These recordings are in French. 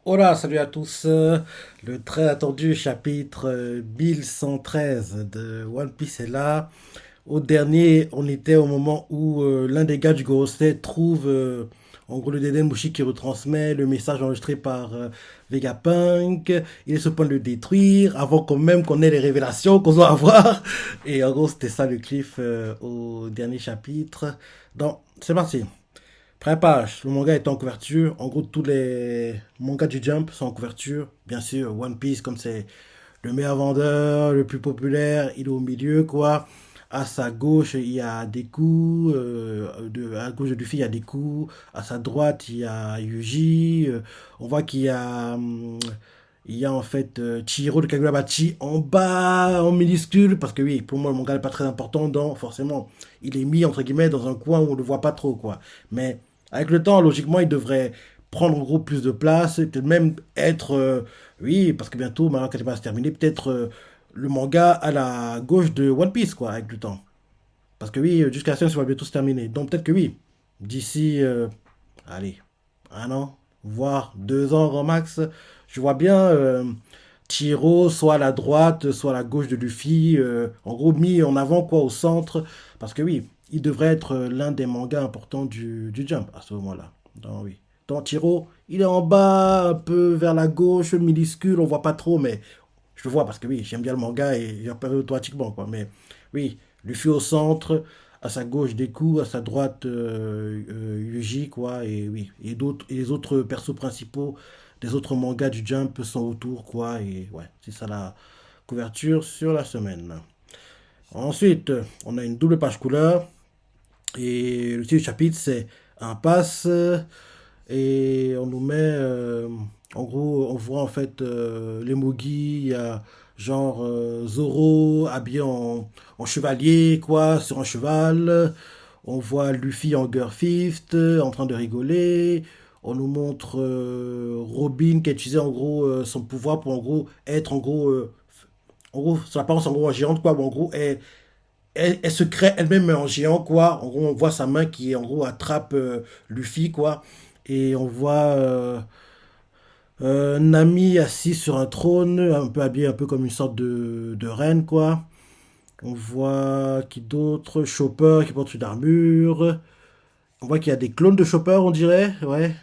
Hola, salut à tous. Le très attendu chapitre 1113 de One Piece est là. Au dernier, on était au moment où l'un des gars du Gorosei trouve en gros le Mushi qui retransmet le message enregistré par Vegapunk. Il est sur le point de le détruire avant quand même qu'on ait les révélations qu'on doit avoir. Et en gros, c'était ça le cliff au dernier chapitre. Donc, c'est parti. Première page, le manga est en couverture. En gros, tous les mangas du Jump sont en couverture. Bien sûr, One Piece, comme c'est le meilleur vendeur, le plus populaire, il est au milieu, quoi. À sa gauche, il y a Deku. À gauche de Luffy, il y a Deku. À sa droite, il y a Yuji. On voit il y a en fait Chihiro de Kagurabachi en bas, en minuscule. Parce que oui, pour moi, le manga n'est pas très important. Donc, forcément, il est mis, entre guillemets, dans un coin où on ne le voit pas trop, quoi. Mais avec le temps, logiquement, il devrait prendre en gros plus de place, et peut-être même être, oui, parce que bientôt, maintenant qu'elle va se terminer, peut-être le manga à la gauche de One Piece, quoi, avec le temps. Parce que oui, jusqu'à ça, ça va bientôt se terminer. Donc peut-être que oui, d'ici, allez, un an, voire 2 ans grand max, je vois bien Chiro soit à la droite, soit à la gauche de Luffy, en gros mis en avant, quoi, au centre. Parce que oui, il devrait être l'un des mangas importants du Jump à ce moment-là. Donc oui. Donc Chiro, il est en bas, un peu vers la gauche, minuscule, on voit pas trop, mais je le vois parce que oui, j'aime bien le manga et j'appelle automatiquement, quoi. Mais oui, Luffy au centre, à sa gauche Deku, à sa droite Yuji, quoi. Et oui, et d'autres, et les autres persos principaux des autres mangas du Jump sont autour, quoi. Et ouais, c'est ça la couverture sur la semaine. Ensuite, on a une double page couleur. Et le titre du chapitre, c'est Impasse. Et on nous met, en gros, on voit en fait les Mugi, il y a genre Zoro habillé en chevalier, quoi, sur un cheval. On voit Luffy en Girl-Fifth, en train de rigoler. On nous montre Robin qui a utilisé en gros son pouvoir pour en gros être en gros, son apparence en gros en géante, quoi. Bon, en gros, elle se crée elle-même en géant, quoi. En gros, on voit sa main qui, en gros, attrape Luffy, quoi. Et on voit Nami assis sur un trône, un peu habillé un peu comme une sorte de reine, quoi. On voit qui d'autre? Chopper qui porte une armure. On voit qu'il y a des clones de Chopper, on dirait. Ouais.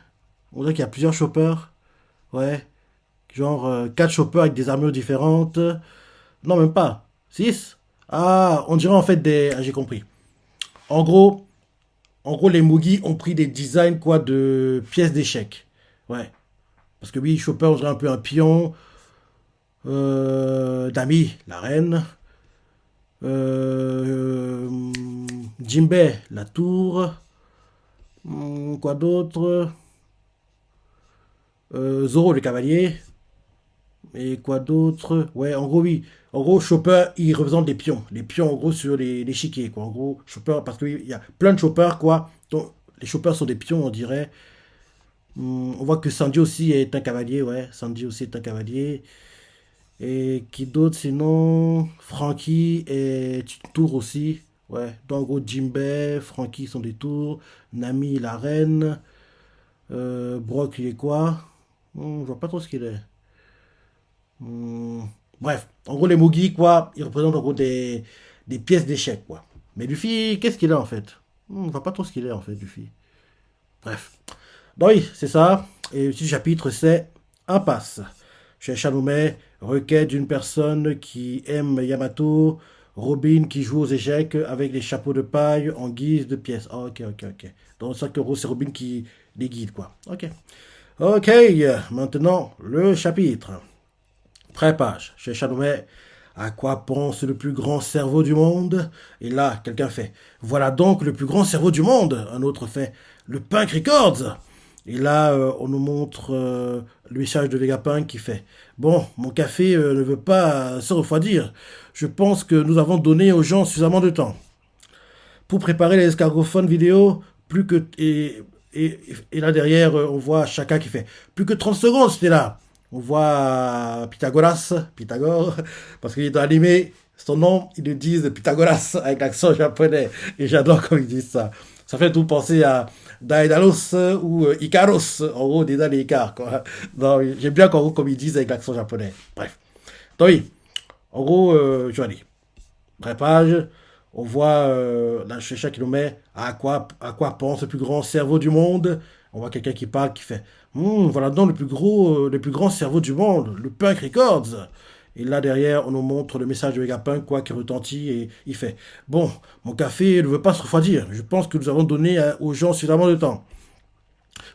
On dirait qu'il y a plusieurs Choppers. Ouais. Genre 4 Choppers avec des armures différentes. Non, même pas. 6. Ah, on dirait en fait des... Ah, j'ai compris. En gros, les Mugi ont pris des designs quoi de pièces d'échecs. Ouais. Parce que oui, Chopper on dirait un peu un pion. Dami, la reine. Euh, Jinbei, la tour. Quoi d'autre? Zoro, le cavalier. Et quoi d'autre? Ouais, en gros, oui. En gros, Chopper, il représente les pions. Les pions, en gros, sur l'échiquier, quoi. En gros, Chopper, parce qu'il y a plein de Choppers, quoi. Donc, les Choppers sont des pions, on dirait. On voit que Sanji aussi est un cavalier, ouais. Sanji aussi est un cavalier. Et qui d'autre sinon? Frankie et Tour aussi. Ouais. Donc, en gros, Jinbei, Frankie sont des tours. Nami, la reine. Brock, il est quoi? Je vois pas trop ce qu'il est. Hmm, Bref, en gros, les Mugi, quoi, ils représentent en gros des pièces d'échecs, quoi. Mais Luffy, qu'est-ce qu'il a en fait? On voit pas trop ce qu'il est en fait, Luffy. Bref. Donc oui, c'est ça. Et le petit chapitre, c'est Impasse. Chez Chanomet, requête d'une personne qui aime Yamato, Robin qui joue aux échecs avec des chapeaux de paille en guise de pièces. Ah, ok, ok, ok. Donc ça que c'est Robin qui les guide, quoi. Ok. Ok, maintenant le chapitre. Pré-page. Chez Chanomet, à quoi pense le plus grand cerveau du monde? Et là, quelqu'un fait, voilà donc le plus grand cerveau du monde. Un autre fait, le Punk Records. Et là, on nous montre le message de Vegapunk qui fait, bon, mon café ne veut pas se refroidir. Je pense que nous avons donné aux gens suffisamment de temps. Pour préparer les escargophones vidéo, plus que... Et là derrière, on voit Chaka qui fait, plus que 30 secondes, c'était là. On voit Pythagoras, Pythagore, parce qu'il est dans l'animé, son nom, ils le disent Pythagoras avec l'accent japonais. Et j'adore quand ils disent ça. Ça fait tout penser à Daedalus ou Icaros, en gros, Dédale et Icar, quoi. Non, j'aime bien qu'en gros, comme ils disent avec l'accent japonais. Bref. Donc oui, en gros, je vais aller. Prépage, on voit la chercheur qui nous met à quoi pense le plus grand cerveau du monde. On voit quelqu'un qui parle, qui fait voilà donc le plus grand cerveau du monde, le Punk Records. Et là derrière, on nous montre le message de Vegapunk quoi, qui retentit et il fait bon, mon café ne veut pas se refroidir. Je pense que nous avons donné aux gens suffisamment de temps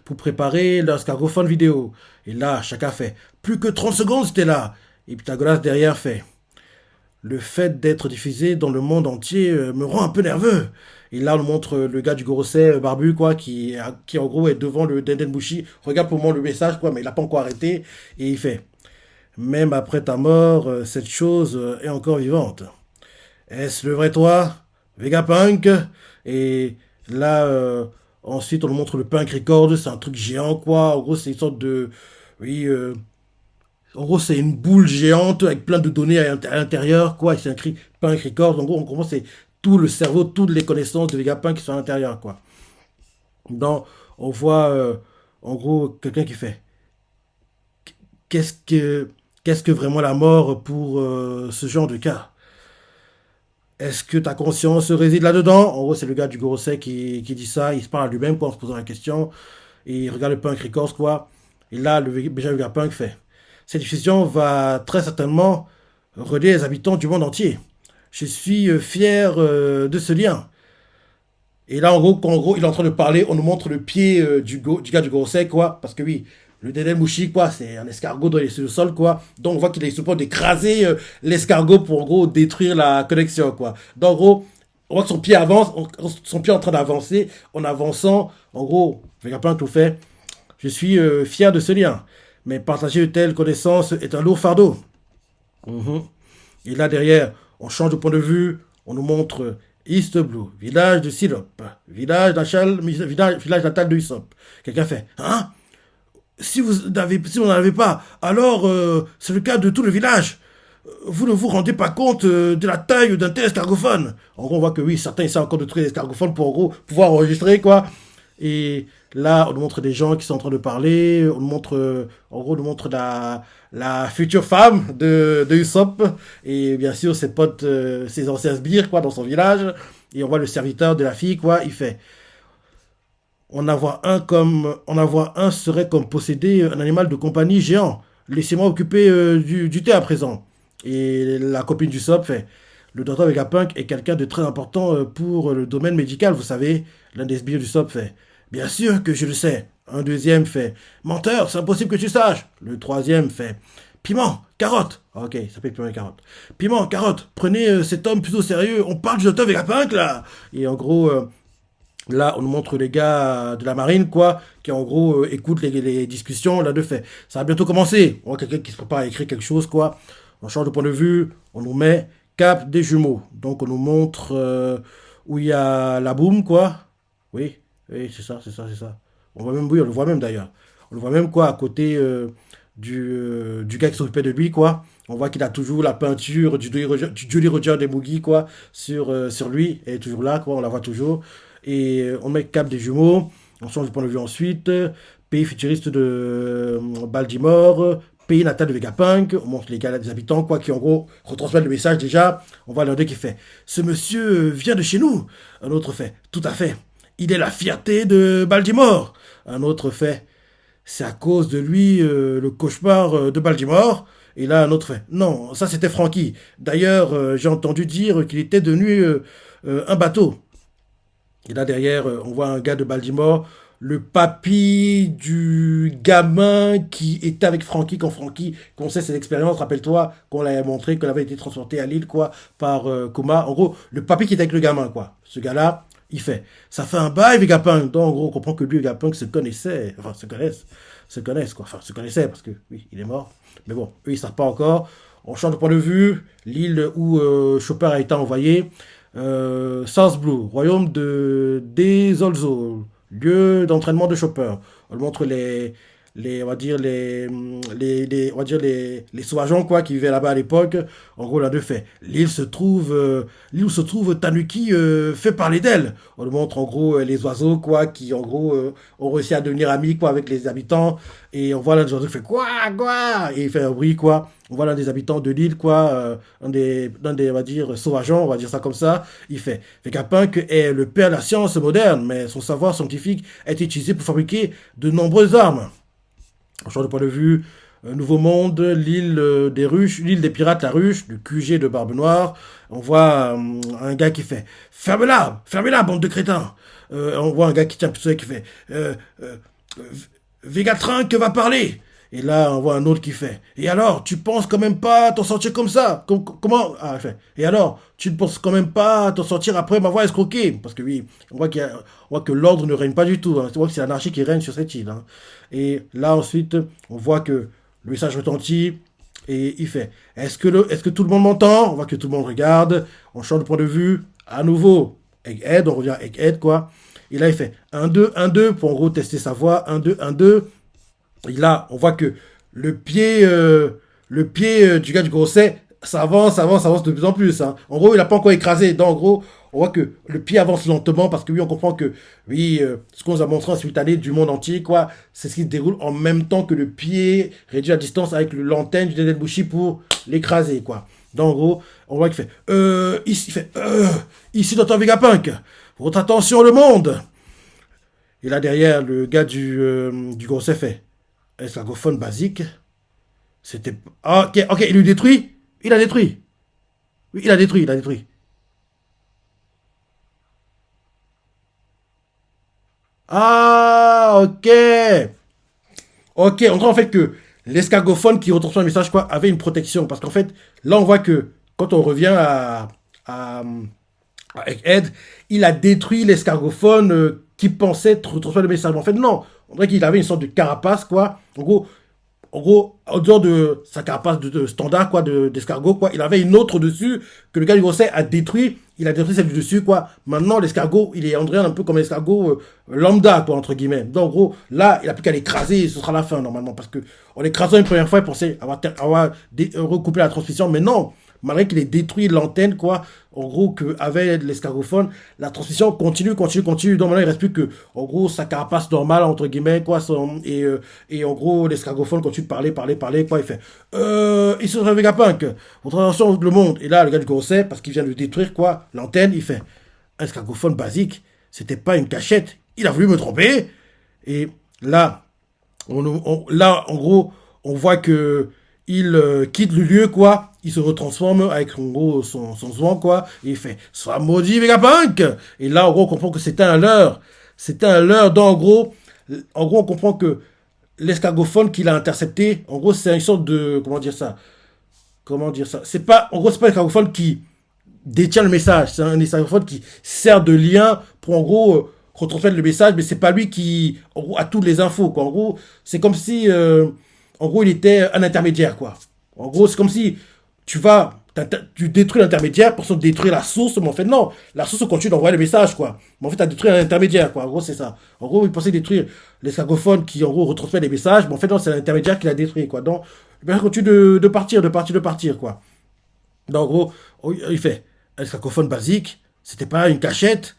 pour préparer leur scargophone vidéo. Et là, chacun fait plus que 30 secondes, c'était là. Et Pythagoras derrière fait le fait d'être diffusé dans le monde entier me rend un peu nerveux. Et là, on montre le gars du Gorosei barbu, quoi, qui en gros est devant le Dendenbushi. Regarde pour moi le message, quoi, mais il n'a pas encore arrêté. Et il fait même après ta mort, cette chose est encore vivante. Est-ce le vrai toi, Vegapunk? Et là, ensuite, on nous montre le Punk Record. C'est un truc géant, quoi. En gros, c'est une sorte de. Oui, en gros, c'est une boule géante avec plein de données à l'intérieur, quoi. C'est écrit Punk Record. En gros, on commence, c'est tout le cerveau, toutes les connaissances de Vegapunk qui sont à l'intérieur, quoi. Donc, on voit, en gros, quelqu'un qui fait qu'est-ce que, qu'est-ce que vraiment la mort pour ce genre de cas? Est-ce que ta conscience réside là-dedans? En gros, c'est le gars du Gorosei qui dit ça. Il se parle à lui-même, quoi, en se posant la question. Et il regarde le Punk Records, quoi. Et là, le Vegapunk fait cette diffusion va très certainement relier les habitants du monde entier. Je suis fier de ce lien. Et là, en gros, il est en train de parler, on nous montre le pied du gars du Gorosei, quoi. Parce que oui, le Dendemushi, quoi, c'est un escargot sur le sol, quoi. Donc, on voit qu'il est supposé d'écraser l'escargot pour, en gros, détruire la connexion, quoi. Donc, en gros, on voit que son pied avance, son pied est en train d'avancer. En avançant, en gros, Vegapunk tout fait. Je suis fier de ce lien. Mais partager de telles connaissances est un lourd fardeau. Mhm. Et là derrière, on change de point de vue, on nous montre East Blue, village de Silop, village natal de Usopp. Quelqu'un fait, hein? Si vous n'en avez pas, alors c'est le cas de tout le village. Vous ne vous rendez pas compte de la taille d'un tel escargophone. En gros, on voit que oui, certains essaient encore de trouver l'escargophone pour en gros pouvoir enregistrer, quoi. Et là, on nous montre des gens qui sont en train de parler. On nous montre, en gros, on nous montre la future femme de Usopp. Et bien sûr, ses potes, ses anciens sbires, quoi, dans son village. Et on voit le serviteur de la fille, quoi. Il fait. En avoir un serait comme posséder un animal de compagnie géant. Laissez-moi occuper du thé à présent. Et la copine du SOP fait. Le docteur Vegapunk est quelqu'un de très important pour le domaine médical, vous savez. L'un des sbires du SOP fait. Bien sûr que je le sais. Un deuxième fait. Menteur, c'est impossible que tu saches. Le troisième fait. Piment, carotte. Ah, ok, ça s'appelle piment et carotte. Piment, carotte, prenez cet homme plutôt sérieux. On parle du docteur Vegapunk là. Et en gros, là, on nous montre les gars de la marine, quoi, qui en gros écoutent les discussions là de fait. Ça va bientôt commencer. On voit quelqu'un qui se prépare à écrire quelque chose, quoi. On change de point de vue, on nous met cap des jumeaux. Donc on nous montre où il y a la boum, quoi. Oui, oui, c'est ça, c'est ça, c'est ça. On voit même, oui, on le voit même d'ailleurs. On le voit même, quoi, à côté du gars qui s'occupait de lui, quoi. On voit qu'il a toujours la peinture du Jolly Roger des Moogie, quoi, sur lui. Elle est toujours là, quoi, on la voit toujours. Et on met cap des jumeaux. On change de point de vue ensuite. Pays futuriste de Baltimore. Pays natal de Vegapunk. On montre les gars, les habitants, quoi, qui en gros retransmettent le message déjà. On voit l'un d'eux qui fait ce monsieur vient de chez nous. Un autre fait tout à fait. Il est la fierté de Baltimore. Un autre fait c'est à cause de lui le cauchemar de Baltimore. Et là, un autre fait non, ça c'était Frankie. D'ailleurs, j'ai entendu dire qu'il était devenu un bateau. Et là derrière, on voit un gars de Baltimore, le papy du gamin qui était avec Frankie quand Frankie, qu'on sait cette expérience, rappelle-toi, qu'on l'avait montré, qu'on avait été transporté à Lille, quoi, par Kuma. En gros, le papy qui était avec le gamin, quoi. Ce gars-là, il fait. Ça fait un bail, Vegapunk. Donc, en gros, on comprend que lui et Vegapunk se connaissaient, enfin, se connaissent, quoi. Enfin, se connaissaient, parce que, oui, il est mort. Mais bon, eux, ils savent pas encore. On change de point de vue. L'île où Chopper a été envoyé. South Blue, royaume de Desolzo, lieu d'entraînement de Chopper. On montre on va dire on va dire les sauvageons quoi qui vivaient là-bas à l'époque. En gros, là de fait, l'île où se trouve Tanuki fait parler d'elle. On nous montre en gros les oiseaux quoi qui en gros ont réussi à devenir amis quoi avec les habitants et on voit l'un des oiseaux qui fait quoi et il fait un bruit quoi. On voit l'un des habitants de l'île quoi, un des on va dire sauvageons, on va dire ça comme ça. Il fait Vegapunk est le père de la science moderne, mais son savoir scientifique est utilisé pour fabriquer de nombreuses armes. On change de point de vue. Nouveau Monde, l'île des ruches, l'île des pirates, la ruche, du QG de Barbe Noire. On voit un gars qui fait fermez-la, bande de crétins. On voit un gars qui tient un pistolet qui fait Vegatrinck va parler. Et là, on voit un autre qui fait et alors, tu penses quand même pas t'en sortir comme ça comment il fait et alors, tu ne penses quand même pas t'en sortir après m'avoir escroqué parce que oui, on voit que l'ordre ne règne pas du tout. Hein. On voit que c'est l'anarchie qui règne sur cette île. Hein. Et là, ensuite, on voit que le message retentit et il fait est-ce que tout le monde m'entend? On voit que tout le monde regarde. On change de point de vue. À nouveau, Egghead, on revient à Egghead, quoi. Et là, il fait 1-2, 1-2 pour en gros tester sa voix. 1-2, 1-2. Et là, on voit que le pied du gars du Grosset, ça avance de plus en plus. Hein. En gros, il n'a pas encore écrasé. Donc, en gros, on voit que le pied avance lentement parce que oui, on comprend que oui, ce qu'on nous a montré en simultané du monde entier, quoi, c'est ce qui se déroule en même temps que le pied réduit la distance avec l'antenne du Dendenbushi pour l'écraser, quoi. Donc, en gros, on voit qu'il fait ici, Dr. Vegapunk, votre attention, le monde. Et là, derrière, le gars du Grosset fait escargophone basique. C'était. Ah, ok, il le détruit. Il a détruit. Oui, il a détruit. Ah, ok. Ok, on voit en fait que l'escargophone qui retransmet le message quoi, avait une protection. Parce qu'en fait, là, on voit que quand on revient à, à Egghead, il a détruit l'escargophone qui pensait retransmettre le message. Mais en fait, non. On dirait qu'il avait une sorte de carapace, quoi. En gros, en dehors de sa carapace de standard, quoi, d'escargot, quoi, il avait une autre dessus que le gars du Grosset a détruit. Il a détruit celle du dessus, quoi. Maintenant, l'escargot, il est André un peu comme l'escargot lambda, quoi, entre guillemets. Donc, en gros, là, il a plus qu'à l'écraser et ce sera la fin, normalement. Parce que en l'écrasant une première fois, il pensait avoir recoupé la transmission, mais non. Malgré qu'il ait détruit l'antenne, quoi, en gros, qu'avec l'escargophone, la transmission continue. Donc maintenant, il reste plus que, en gros, sa carapace normale, entre guillemets, quoi, et en gros, l'escargophone continue de parler, quoi, il fait, il se réveille Vegapunk, votre attention, le monde. Et là, le gars du Grosset, parce qu'il vient de détruire, quoi, l'antenne, il fait, un escargophone basique, c'était pas une cachette, il a voulu me tromper. Et là, là, en gros, on voit que il quitte le lieu, quoi. Il se retransforme avec, en gros, son soin, quoi. Et il fait, sois maudit, Vegapunk! Et là, en gros, on comprend que c'était un leurre. C'était un leurre. Donc, en gros, on comprend que l'escargophone qu'il a intercepté, en gros, c'est une sorte de, comment dire ça? C'est pas, en gros, c'est pas l'escargophone qui détient le message. C'est un escargophone qui sert de lien pour, en gros, retransmettre le message, mais c'est pas lui qui, en gros, a toutes les infos, quoi. En gros, c'est comme si, en gros, il était un intermédiaire, quoi. En gros, c'est comme si tu détruis l'intermédiaire pour se détruire la source, mais en fait, non. La source continue d'envoyer le message, quoi. Mais en fait, tu as détruit un intermédiaire, quoi. En gros, c'est ça. En gros, il pensait détruire l'escargophone qui, en gros, retransmet les messages, mais en fait, non, c'est l'intermédiaire qui l'a détruit, quoi. Donc, le message continue de partir, quoi. Donc, en gros, il fait l'escargophone basique, c'était pas une cachette,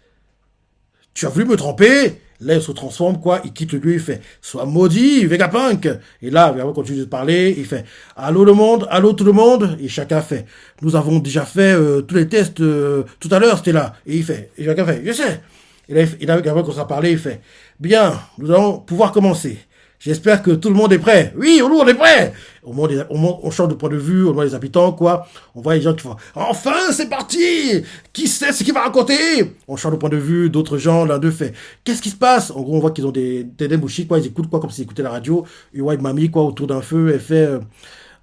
tu as voulu me tromper. Là, il se transforme, quoi. Il quitte le lieu, il fait sois maudit, Vegapunk. Et là, Vegapunk continue de parler. Il fait allô le monde, allô tout le monde. Et chacun fait nous avons déjà fait tous les tests tout à l'heure, c'était là. Et il fait, et chacun fait je sais. Et là, Vegapunk commence à parler. Il fait bien, nous allons pouvoir commencer. J'espère que tout le monde est prêt. Oui, on est prêt. On change de point de vue, on voit les habitants, quoi. On voit les gens qui font enfin, c'est parti. Qui sait ce qu'il va raconter? On change de point de vue, d'autres gens, l'un d'eux fait qu'est-ce qui se passe? En gros, on voit qu'ils ont des dembouchis, quoi. Ils écoutent, quoi, comme s'ils écoutaient la radio. Et on voit une mamie, quoi, autour d'un feu. Elle fait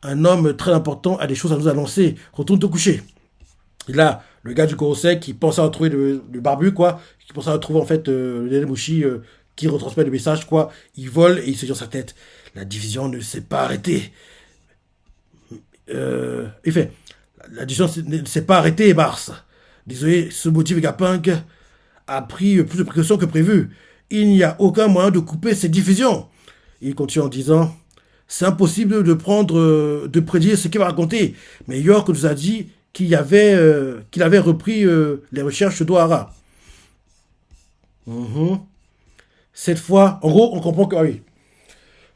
un homme très important a des choses à nous annoncer. Retourne te coucher. Et là, le gars du Corosec qui pensait retrouver le barbu, quoi, qui pensait retrouver en fait le Dendemushi qui retransmet le message, quoi, il vole et il se dit dans sa tête, la division ne s'est pas arrêtée. Il fait, la division ne s'est pas arrêtée, Mars. Désolé, ce motif Vegapunk a pris plus de précautions que prévu. Il n'y a aucun moyen de couper cette diffusion. Il continue en disant, c'est impossible de prendre, de prédire ce qu'il va raconter. Mais York nous a dit qu'il avait repris les recherches d'Ohara. Mhm. Cette fois, en gros, on comprend que, ah oui,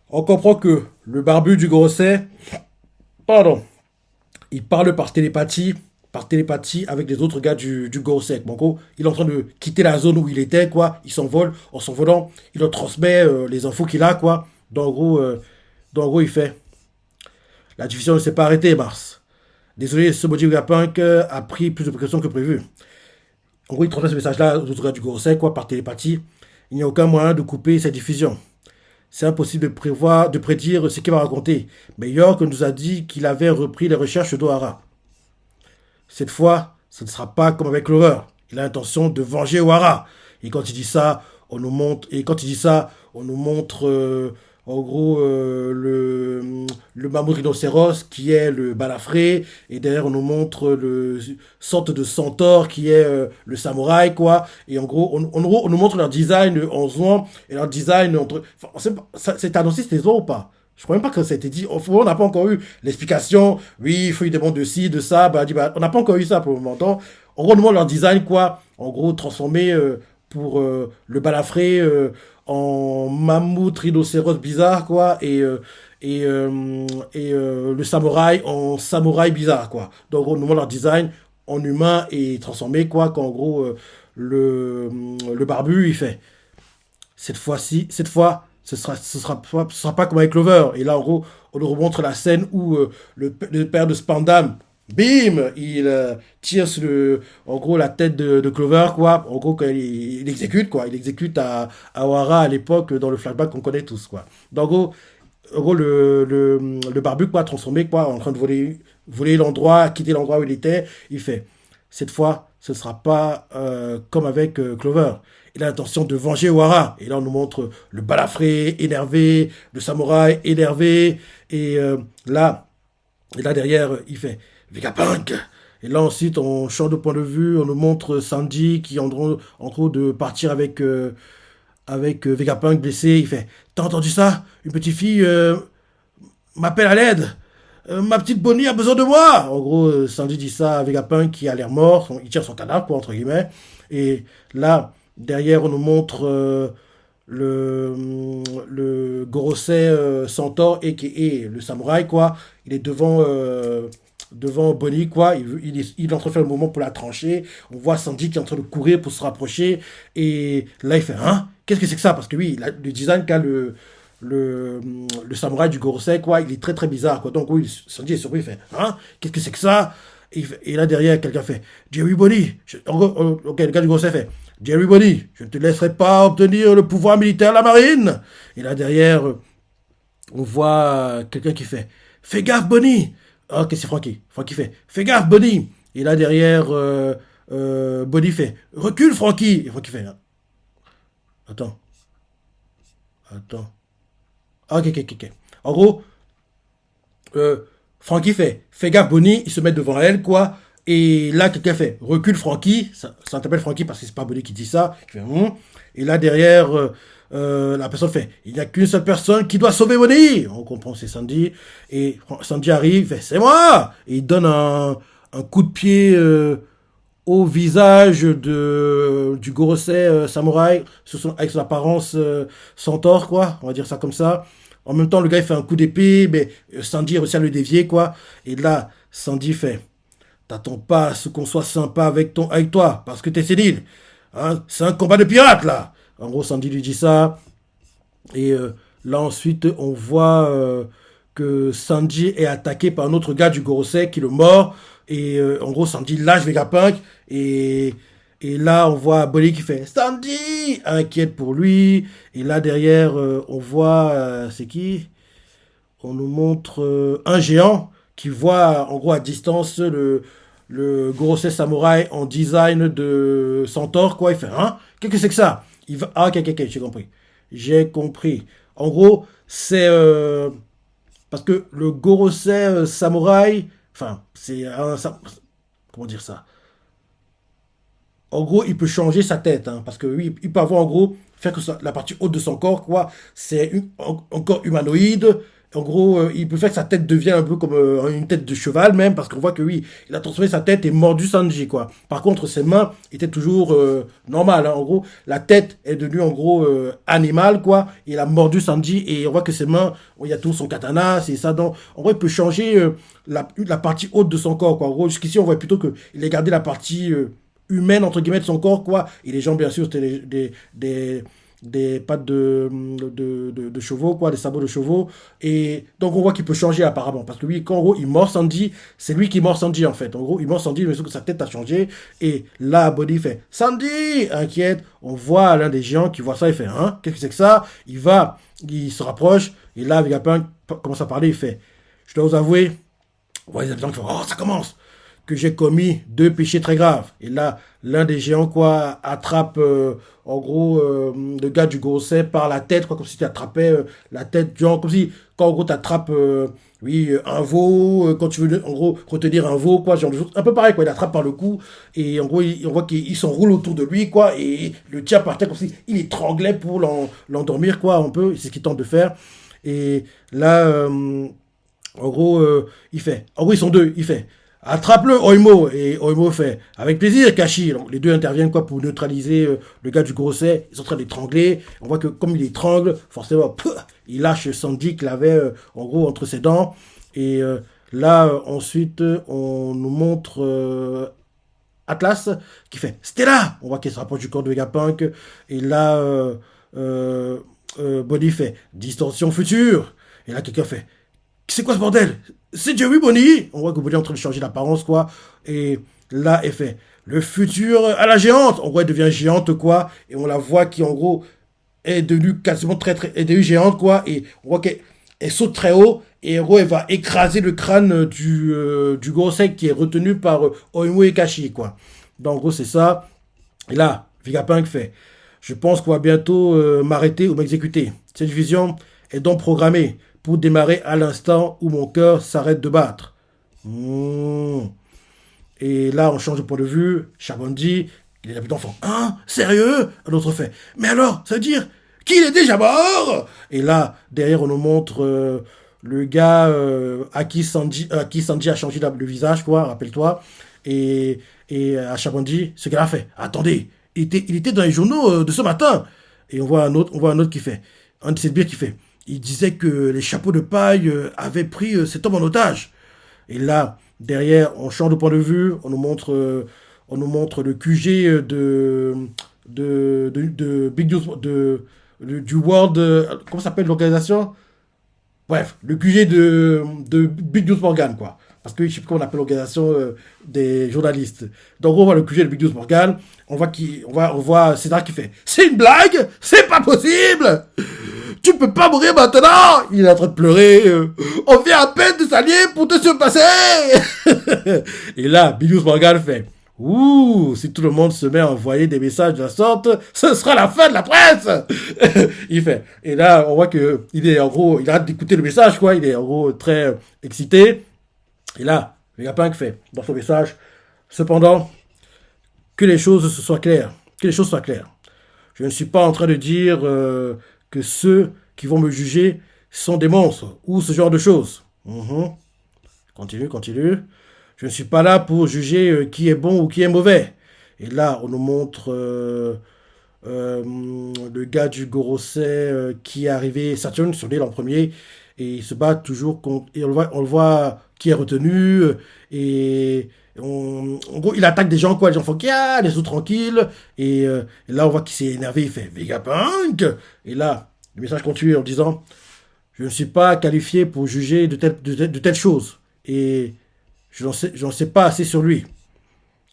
on comprend que le barbu du Grosset, pardon, il parle par télépathie avec les autres gars du Grosset. Bon, en gros, il est en train de quitter la zone où il était, quoi. Il s'envole, en s'envolant, il leur transmet les infos qu'il a, quoi. Donc, en gros, il fait. La diffusion ne s'est pas arrêtée, Mars. Désolé, ce Body Punk a pris plus de précautions que prévu. En gros, il transmet ce message-là aux autres gars du Grosset, quoi, par télépathie. Il n'y a aucun moyen de couper cette diffusion. C'est impossible de prédire ce qu'il va raconter. Mais York nous a dit qu'il avait repris les recherches d'Ohara. Cette fois, ce ne sera pas comme avec Clover. Il a l'intention de venger O'Hara. Et quand il dit ça, on nous montre en gros le mammouth rhinocéros qui est le balafré. Et derrière, on nous montre le sorte de centaure qui est le samouraï, quoi. Et en gros, on nous montre leur design en jouant et leur design entre. Enfin, c'est annoncé cette saison ou pas? Je crois même pas que ça a été dit. On n'a pas encore eu l'explication. Oui, il faut une demande de ci, de ça. On n'a pas encore eu ça pour le moment. Donc, en gros, on nous montre leur design, quoi. En gros, transformé pour le balafré en mammouth rhinocéros bizarre, quoi. Le samouraï en samouraï bizarre, quoi. Donc, on nous montre leur design en humain et transformé, quoi. Qu'en gros, le barbu, il fait. Cette fois, ce sera pas comme avec Clover. Et là, en gros, on nous remontre la scène où le père de Spandam, bim, il tire sur en gros, la tête de Clover, quoi. En gros, il exécute, quoi. Il exécute à O'Hara à l'époque dans le flashback qu'on connaît tous, quoi. Donc, en gros le barbu, quoi, transformé, quoi, en train de voler l'endroit, quitter l'endroit où il était, il fait. Cette fois, ce ne sera pas comme avec Clover. Il a l'intention de venger O'Hara. Et là, on nous montre le balafré énervé, le samouraï énervé. Et là derrière, il fait Vegapunk. Et là, ensuite, on change de point de vue. On nous montre Sanji qui est en train de partir avec Vegapunk blessé. Il fait T'as entendu ça? Une petite fille m'appelle à l'aide. Ma petite Bonnie a besoin de moi. En gros, Sanji dit ça à Vegapunk qui a l'air mort. Il tire son cadavre, quoi, entre guillemets. Et là, derrière, on nous montre le Gorosei Centaure et le samouraï, quoi. Il est devant Bonnie, quoi. Il est en train de faire le mouvement pour la trancher. On voit Sanji qui est en train de courir pour se rapprocher. Et là, il fait Hein? Qu'est-ce que c'est que ça? Parce que oui, le design qu'a le samouraï du Gorosei, quoi, il est très très bizarre, quoi. Donc oui, Sanji est surpris, il fait Hein? Qu'est-ce que c'est que ça? Et là derrière, quelqu'un fait Jerry Bonnie. Ok, le gars du Gorosei fait Jerry Bonnie, je ne te laisserai pas obtenir le pouvoir militaire de la marine. Et là derrière, on voit quelqu'un qui fait Fais gaffe, Bonnie. Ah, ok, c'est Frankie. Frankie fait Fais gaffe, Bonnie. Et là derrière, Bonnie fait Recule, Frankie. Et Frankie fait Attends, attends. Ah, ok, ok, ok. Ok. En gros, Frankie fait Fais gaffe, Bonnie. Il se met devant elle, quoi. Et là, quelqu'un fait Recule, Frankie. Ça s'appelle Frankie parce que c'est pas Bonnie qui dit ça. Il fait Et là derrière, la personne fait Il n'y a qu'une seule personne qui doit sauver Bonnie. On comprend, c'est Sandy. Et Sandy arrive, il fait C'est moi. Et il donne un coup de pied au visage du Gorosei samouraï, avec son apparence centaure, quoi. On va dire ça comme ça. En même temps, le gars, il fait un coup d'épée, mais Sandy réussit à le dévier, quoi. Et là, Sandy fait T'attends pas à ce qu'on soit sympa avec toi, parce que t'es sénile. Hein, c'est un combat de pirates, là. En gros, Sandy lui dit ça. Et là, ensuite, on voit que Sanji est attaqué par un autre gars du Gorosei qui le mord. Et en gros, Sanji lâche Vegapunk. Et là, on voit Bonnie qui fait Sanji inquiète pour lui. Et là, derrière, on voit. C'est qui? On nous montre un géant qui voit, en gros, à distance, le Gorosei Samouraï en design de centaure, quoi. Il fait Hein? Qu'est-ce que c'est que ça? Ah, ok, ok, ok, j'ai compris. J'ai compris. En gros, c'est parce que le Gorosei samouraï, enfin, comment dire ça? en gros, il peut changer sa tête, hein, parce que oui, il peut avoir en gros faire que la partie haute de son corps, quoi, c'est un corps humanoïde. En gros, il peut faire que sa tête devienne un peu comme une tête de cheval même, parce qu'on voit que oui, il a transformé sa tête et mordu Sanji, quoi. Par contre, ses mains étaient toujours normales, hein. En gros, la tête est devenue en gros animale, quoi. Il a mordu Sanji et on voit que ses mains, il y a tout son katana, c'est ça. Donc, en gros, il peut changer la partie haute de son corps, quoi. En gros, jusqu'ici, on voit plutôt qu'il a gardé la partie humaine, entre guillemets, de son corps, quoi. Et les jambes, bien sûr, c'était des pattes de chevaux, quoi, des sabots de chevaux. Et donc, on voit qu'il peut changer apparemment. Parce que lui, quand en gros, il mord Sandy, c'est lui qui mord Sandy, en fait. En gros, il mord Sandy, mais sauf que sa tête a changé. Et là, Body fait Sandy, inquiète. On voit l'un des géants qui voit ça, il fait hein, qu'est-ce que c'est que ça? Il se rapproche. Et là, Vegapunk commence à parler, il fait je dois vous avouer, on voit les habitants qui font oh, ça commence! Que j'ai commis deux péchés très graves. Et là, l'un des géants, quoi, attrape, en gros, le gars du Gosset par la tête, quoi, comme si tu attrapais la tête, genre, comme si, quand en gros, tu attrapes, oui, un veau, quand tu veux, en gros, retenir un veau, quoi, genre de choses. Un peu pareil, quoi, il attrape par le cou, et en gros, on voit qu'il s'enroule autour de lui, quoi, et le tient par terre, comme si il étranglait pour l'endormir, quoi, un peu, c'est ce qu'il tente de faire. Et là, en gros, il fait, en gros, ils sont deux, il fait, attrape-le, Oimo. Et Oimo fait, avec plaisir, Kashi. Donc, les deux interviennent quoi pour neutraliser le gars du Grosset. Ils sont en train d'étrangler. On voit que comme il étrangle, forcément, il lâche Sandy qu'il avait en gros entre ses dents. Et là, ensuite, on nous montre Atlas qui fait Stella. On voit qu'il se rapproche du corps de Vegapunk. Et là, Bonnie fait distorsion future. Et là, quelqu'un fait c'est quoi ce bordel? C'est Joey Bonnie. On voit que Bonnie est en train de changer d'apparence, quoi. Et là, elle fait le futur à la géante. On voit elle devient géante, quoi. Et on la voit qui, en gros, est devenue quasiment est devenue géante, quoi. Et on voit qu'elle saute très haut. Et en gros, elle va écraser le crâne du gros sec qui est retenu par Oimu et Kashi, quoi. Donc, en gros, c'est ça. Et là, Vegapunk fait je pense qu'on va bientôt m'arrêter ou m'exécuter. Cette vision est donc programmée pour démarrer à l'instant où mon cœur s'arrête de battre. Et là, on change de point de vue. Chabondi, les habitants font hein, sérieux? Un autre fait mais alors, ça veut dire qu'il est déjà mort? Et là, derrière, on nous montre le gars à qui Sanji a changé le visage, quoi, rappelle-toi. Et à Chabondi, ce gars-là fait attendez, il était dans les journaux de ce matin. Et on voit un autre qui fait, un de ses sbires qui fait il disait que les chapeaux de paille avaient pris cet homme en otage. Et là, derrière, on change de point de vue, on nous montre le QG de Big News, du World, comment s'appelle l'organisation? Bref, le QG de Big News Morgan, quoi. Parce que je sais plus comment on appelle l'organisation des journalistes. Donc on voit le QG de Big News Morgan, on voit Cédric qui fait c'est une blague, c'est pas possible, tu peux pas mourir maintenant. Il est en train de pleurer, on vient à peine de s'allier pour te surpasser. Et là, Big News Morgan fait ouh, si tout le monde se met à envoyer des messages de la sorte, ce sera la fin de la presse. Il fait. Et là, on voit que il est en gros, il a hâte d'écouter le message, quoi. Il est en gros très excité. Et là, Vegapunk fait dans son message. Cependant, que les choses soient claires. Que les choses soient claires. Je ne suis pas en train de dire que ceux qui vont me juger sont des monstres ou ce genre de choses. Continue. Je ne suis pas là pour juger qui est bon ou qui est mauvais. Et là, on nous montre le gars du Gorosei qui est arrivé, Saturn, sur l'île en premier, et il se bat toujours contre. Et on le voit qui est retenu, en gros, il attaque des gens, quoi. Les gens font ah, les autres tranquilles. Et là, on voit qu'il s'est énervé, il fait Vegapunk. Et là, le message continue en disant je ne suis pas qualifié pour juger de telles choses. Et j'en sais pas assez sur lui.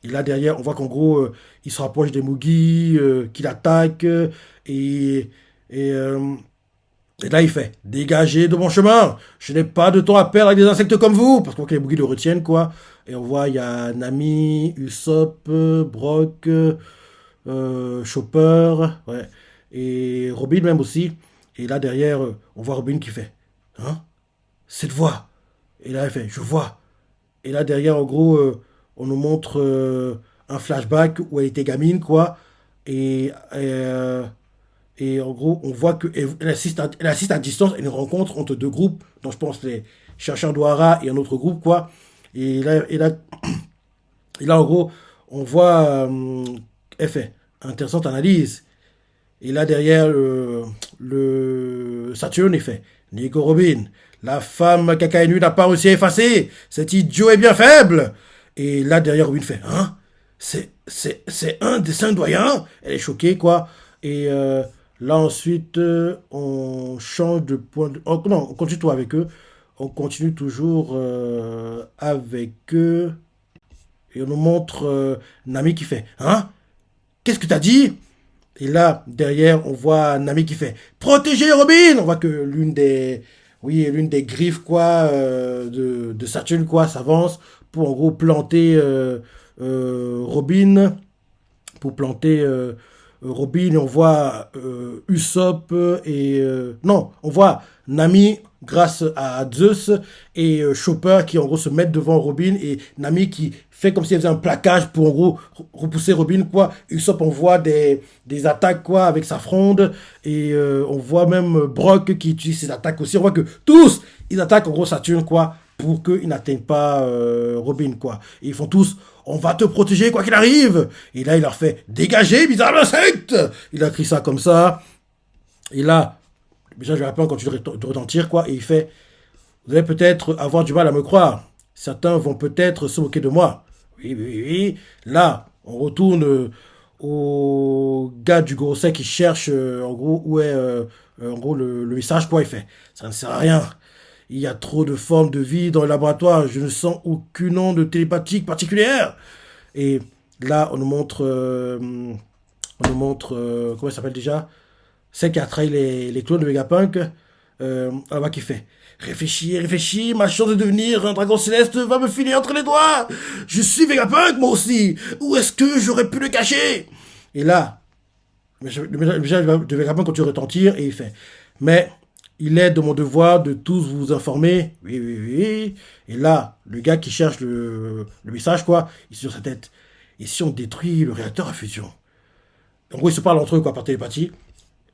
Et là, derrière, on voit qu'en gros, il se rapproche des Mugi, qu'il attaque, et là, il fait dégagez de mon chemin. Je n'ai pas de temps à perdre avec des insectes comme vous. Parce qu'on voit que les Mugi le retiennent, quoi. Et on voit, il y a Nami, Usopp, Brock, Chopper, ouais, et Robin même aussi. Et là, derrière, on voit Robin qui fait hein, cette voix. Et là, elle fait je vois. Et là, derrière, en gros, on nous montre un flashback où elle était gamine, quoi. Et et en gros, on voit elle assiste à distance à une rencontre entre deux groupes, dont je pense les chercheurs d'Ohara et un autre groupe, quoi. Et là, en gros, on voit, elle fait intéressante analyse. Et là, derrière le Saturne, il fait Nico Robin, la femme Kakainu n'a pas réussi à effacer. Cet idiot est bien faible. Et là, derrière, Robin fait Hein? C'est un des cinq doyens? Elle est choquée, quoi. Et là, ensuite, on change de point de. Oh, non, on continue tout avec eux. On continue toujours avec eux. Et on nous montre Nami qui fait Hein? Qu'est-ce que t'as dit? Et là, derrière, on voit Nami qui fait Protéger Robin! On voit que l'une des griffes, quoi, de Saturne, quoi, s'avance pour, en gros, planter Robin. Pour planter Robin, et on voit Usopp non, on voit Nami grâce à Zeus et Chopper qui en gros se mettent devant Robin et Nami qui fait comme si elle faisait un plaquage pour en gros repousser Robin, quoi. Usopp envoie des attaques, quoi, avec sa fronde et on voit même Brock qui utilise ses attaques aussi. On voit que tous ils attaquent en gros Saturne, quoi, pour qu'ils n'atteignent pas Robin, quoi. Et ils font tous on va te protéger quoi qu'il arrive. Et là, il leur fait dégagez, bizarre insecte. Il a écrit ça comme ça. Et là, déjà, je rappelle quand tu de retentir, quoi. Et il fait vous allez peut-être avoir du mal à me croire. Certains vont peut-être se moquer de moi. Oui, oui, oui, oui. Là, on retourne au gars du Gorosei qui cherche, en gros, où est en gros le message, quoi. Il fait ça ne sert à rien. Il y a trop de formes de vie dans le laboratoire. Je ne sens aucune onde télépathique particulière. Et là, comment elle s'appelle déjà? Celle qui a trahi les clones de Vegapunk. Là-bas qui fait réfléchis, réfléchis, ma chance de devenir un dragon céleste va me filer entre les doigts. Je suis Vegapunk, moi aussi. Où est-ce que j'aurais pu le cacher? Et là, le message de Vegapunk continue de retentir et il fait mais il est de mon devoir de tous vous informer. Oui, oui, oui. Et là, le gars qui cherche le message, quoi, il est sur sa tête. Et si on détruit le réacteur à fusion? En gros, ils se parlent entre eux, quoi, par télépathie.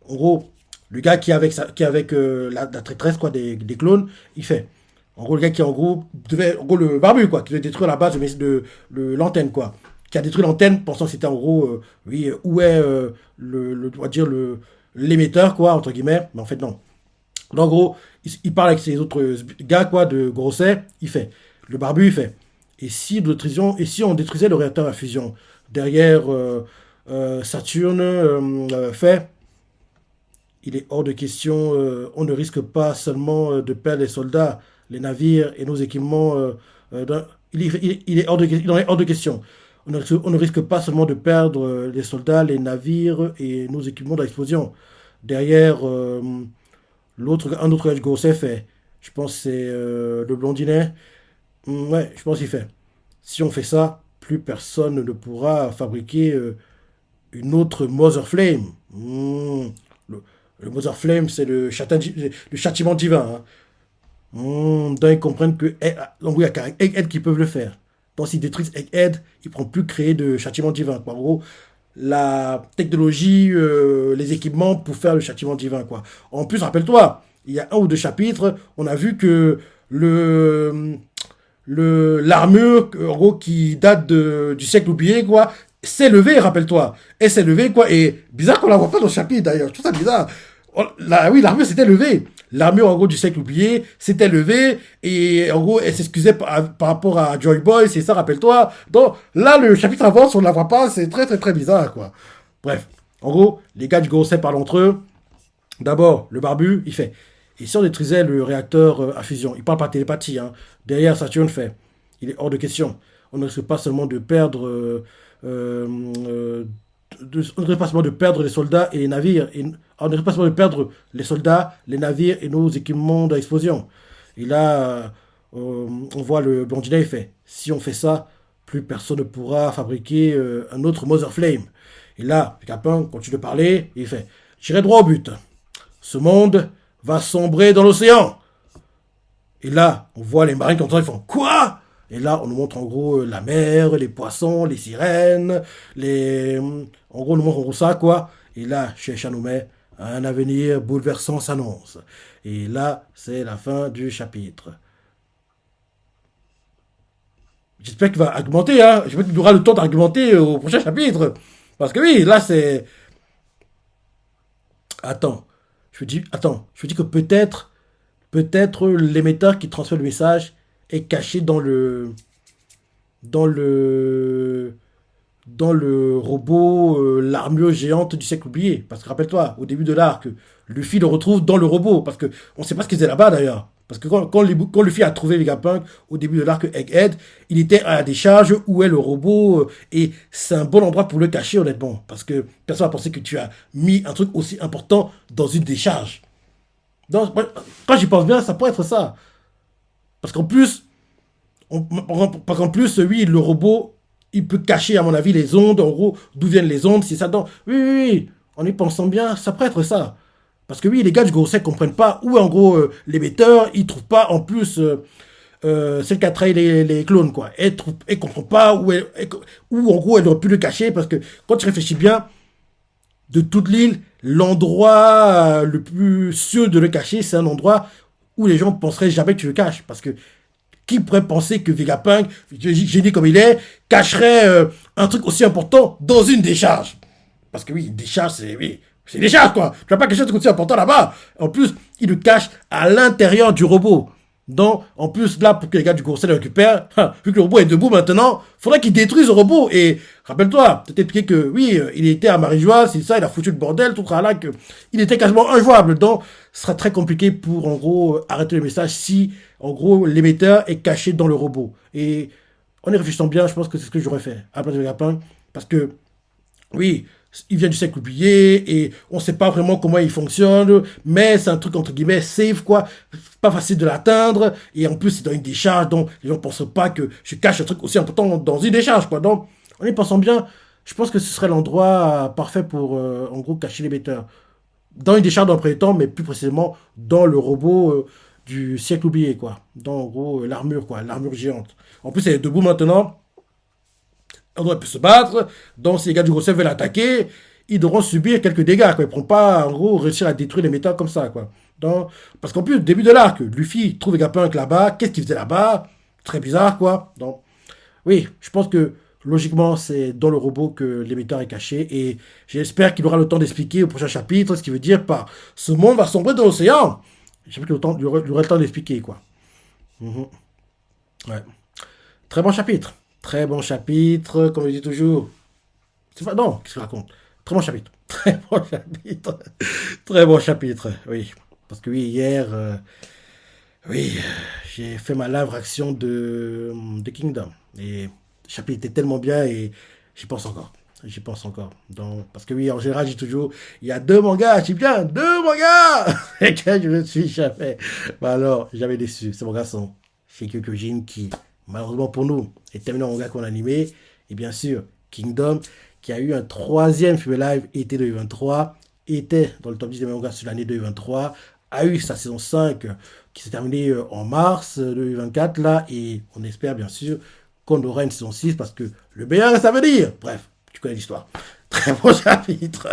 En gros, le gars qui est avec la traîtresse, quoi, des clones, il fait. En gros, le gars qui, en gros, devait. En gros, le barbu, quoi, qui devait détruire la base de l'antenne, quoi. Qui a détruit l'antenne, pensant que c'était, en gros, oui, où est, on va dire, l'émetteur, quoi, entre guillemets. Mais en fait, non. Donc, en gros, il parle avec ses autres gars, quoi, de Grosset. Il fait. Le barbu, il fait. Et si on détruisait le réacteur à fusion derrière Saturne fait. Il est hors de question. On ne risque pas seulement de perdre les soldats, les navires et nos équipements. Il en est hors de question. On ne risque pas seulement de perdre les soldats, les navires et nos équipements dans l'explosion. Derrière, un autre gars du Gosset fait. Je pense que c'est le blondinet. Ouais, je pense qu'il fait. Si on fait ça, plus personne ne pourra fabriquer une autre Mother Flame. Le, le Mother Flame, c'est le châtiment divin. Hein. Donc ils comprennent que donc, oui, il y a Egghead qui peuvent le faire. Donc s'ils détruisent Egghead, ils ne pourront plus créer de châtiment divin, quoi. En gros, la technologie, les équipements pour faire le châtiment divin, quoi. En plus, rappelle-toi, il y a un ou deux chapitres, on a vu que l'armure, en gros, qui date du siècle oublié, quoi, s'est levée, rappelle-toi. Elle s'est levée, quoi, et bizarre qu'on la voit pas dans le chapitre, d'ailleurs. Je trouve ça bizarre. Oui, l'armure s'était levée. L'armure, en gros, du siècle oublié s'était levée, et en gros, elle s'excusait par rapport à Joy Boy, c'est ça, rappelle-toi. Donc, là, le chapitre avance, on ne la voit pas, c'est très, très, très bizarre, quoi. Bref. En gros, les gars du Gorosei parlent entre eux. D'abord, le barbu, il fait. Et si on détruisait le réacteur à fusion? Il parle par télépathie, hein. Derrière, Saturne fait. Il est hors de question. On ne risque pas seulement de perdre. On ne risque pas seulement de perdre les soldats et les navires. On ne risque pas seulement de perdre les soldats, les navires et nos équipements d'explosion. Et là, on voit le blondinet, il fait. Si on fait ça, plus personne ne pourra fabriquer un autre Mother Flame. Et là, Capin continue de parler, et il fait. J'irai droit au but. Ce monde va sombrer dans l'océan. Et là, on voit les marins qui entendent, ils font quoi? Et là, on nous montre en gros la mer, les poissons, les sirènes, les... En gros, on nous montre en gros ça, quoi. Et là, Shécha nous met un avenir bouleversant s'annonce. Et là, c'est la fin du chapitre. J'espère qu'il va argumenter, hein. J'espère qu'il aura le temps d'argumenter au prochain chapitre. Parce que oui, là, c'est... Je me dis que peut-être l'émetteur qui transmet le message est caché dans le, dans le robot, l'armure géante du siècle oublié. Parce que rappelle-toi, au début de l'arc, Luffy le retrouve dans le robot. Parce que on sait pas ce qu'il faisait là-bas d'ailleurs. Parce que quand Luffy a trouvé Vegapunk au début de l'arc Egghead, il était à la décharge où est le robot. Et c'est un bon endroit pour le cacher, honnêtement. Parce que personne n'a pensé que tu as mis un truc aussi important dans une décharge. Donc, quand j'y pense bien, ça pourrait être ça. Parce qu'en plus, parce qu'en plus, oui, le robot, il peut cacher, à mon avis, les ondes. En gros, d'où viennent les ondes, c'est ça. Donc, oui, oui, oui, en y pensant bien, ça pourrait être ça. Parce que oui, les gars du Gorosei comprennent pas où, en gros, l'émetteur, ils trouvent pas, en plus, celle qui a trahi les clones, quoi. Elle comprend pas où, en gros, elle aurait pu le cacher. Parce que quand tu réfléchis bien, de toute l'île, l'endroit le plus sûr de le cacher, c'est un endroit où les gens penseraient jamais que tu le caches. Parce que qui pourrait penser que Vegapunk, génie comme il est, cacherait un truc aussi important dans une décharge? Parce que oui, une décharge, c'est une décharge, quoi. Tu vas pas cacher un truc aussi important là-bas. En plus, il le cache à l'intérieur du robot. Donc, en plus, là, pour que les gars du conseil le récupèrent, vu que le robot est debout maintenant, faudrait qu'ils détruisent le robot. Et rappelle-toi, t'as expliqué que oui, il était à Marie-Joie, c'est ça, il a foutu le bordel, tout ça là, que il était quasiment injouable. Donc, ce sera très compliqué pour, en gros, arrêter le message si, en gros, l'émetteur est caché dans le robot. Et en y réfléchissant bien, je pense que c'est ce que j'aurais fait à la place de Vegapunk. Parce que, oui, il vient du siècle oublié et on sait pas vraiment comment il fonctionne, mais c'est un truc entre guillemets safe, quoi. Pas facile de l'atteindre et en plus c'est dans une décharge, donc les gens ne pensent pas que je cache un truc aussi important dans une décharge, quoi. Donc en y pensant bien, je pense que ce serait l'endroit parfait pour en gros cacher les bêteurs. Dans une décharge dans le premier temps, mais plus précisément dans le robot du siècle oublié, quoi. Dans en gros l'armure, quoi, l'armure géante. En plus elle est debout maintenant. On doit se battre. Donc, si les gars du Gosset veulent attaquer, ils devront subir quelques dégâts, quoi. Ils ne pourront pas, en gros, réussir à détruire les métals comme ça, quoi. Donc, parce qu'en plus, début de l'arc, Luffy trouve Vegapunk là-bas. Qu'est-ce qu'il faisait là-bas? Très bizarre, quoi. Donc, oui, je pense que logiquement, c'est dans le robot que l'émetteur est caché. Et j'espère qu'il aura le temps d'expliquer au prochain chapitre ce qui veut dire par ce monde va sombrer dans l'océan. J'espère qu'il y aura le temps d'expliquer, quoi. Mhm. Ouais. Très bon chapitre. Très bon chapitre, comme je dis toujours. C'est pas, non, qu'est-ce que je raconte? Très bon chapitre. Très bon chapitre. Très bon chapitre, oui. Parce que oui, hier, oui, j'ai fait ma live réaction de Kingdom. Et le chapitre était tellement bien et j'y pense encore. J'y pense encore. Donc, parce que oui, en général, j'ai toujours, il y a deux mangas, j'ai bien, deux mangas! Et que je me suis jamais. Bah alors, jamais déçu. C'est mon garçon. Chez Kyokujin qui, malheureusement pour nous, est terminé en manga qu'on a animé. Et bien sûr, Kingdom, qui a eu un troisième film live été 2023, était dans le top 10 des mangas sur l'année 2023, a eu sa saison 5 qui s'est terminée en mars 2024, là, et on espère bien sûr qu'on aura une saison 6 parce que le meilleur, ça veut dire. Bref, tu connais l'histoire. Très bon chapitre.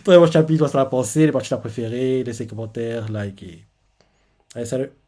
Très bon chapitre, on s'en a pensé, les parties préférées, laissez commentaires, likez. Allez, salut.